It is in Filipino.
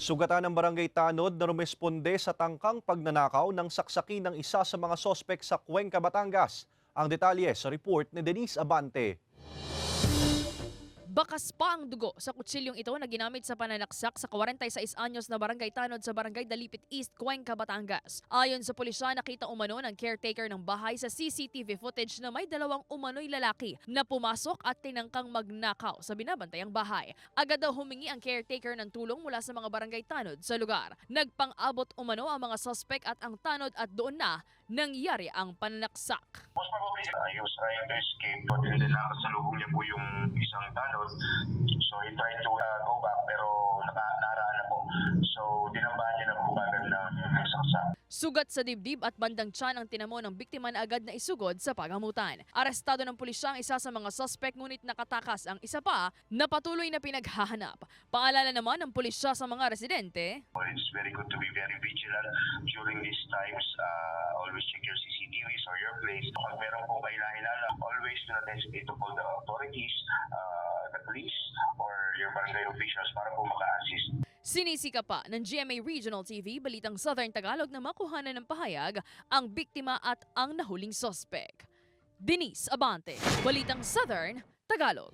Sugatan ng Barangay Tanod na rumesponde sa tangkang pagnanakaw ng saksaki ng isa sa mga sospek sa Cuenca, Batangas. Ang detalye sa report ni Denise Abante. Bakas pa ang dugo sa kutsilyong ito na ginamit sa pananaksak sa 46 anyos na barangay Tanod sa barangay Dalipit East, Cuenca, Batangas. Ayon sa pulisya, nakita umano ng caretaker ng bahay sa CCTV footage na may dalawang umano'y lalaki na pumasok at tinangkang magnakaw sa binabantayang bahay. Agad daw humingi ang caretaker ng tulong mula sa mga barangay Tanod sa lugar. Nagpang-abot umano ang mga suspect at ang Tanod at doon na nangyari ang pananaksak. Most probably, he was trying to escape, but then nakasalubong niya po yung isang tanod. So he tried to go back, pero nakaraan na po. So dinambahan niya na po kagad ng saksak. Sugat sa dibdib at bandang tiyan ang tinamo ng biktima na agad na isugod sa paghamutan. Arestado ng pulisya ang isa sa mga suspect ngunit nakatakas ang isa pa na patuloy na pinaghahanap. Paalala naman ng pulisya sa mga residente. It's very good to be very vigilant during these times. Always check your CCTVs or your place. Kung meron pong kailangan, always do not hesitate to call the authorities, the police, or your barangay officials para po maka-assist. Sinisika pa ng GMA Regional TV, Balitang Southern Tagalog na makuhanan ng pahayag ang biktima at ang nahuling suspect. Denise Abante, Balitang Southern Tagalog.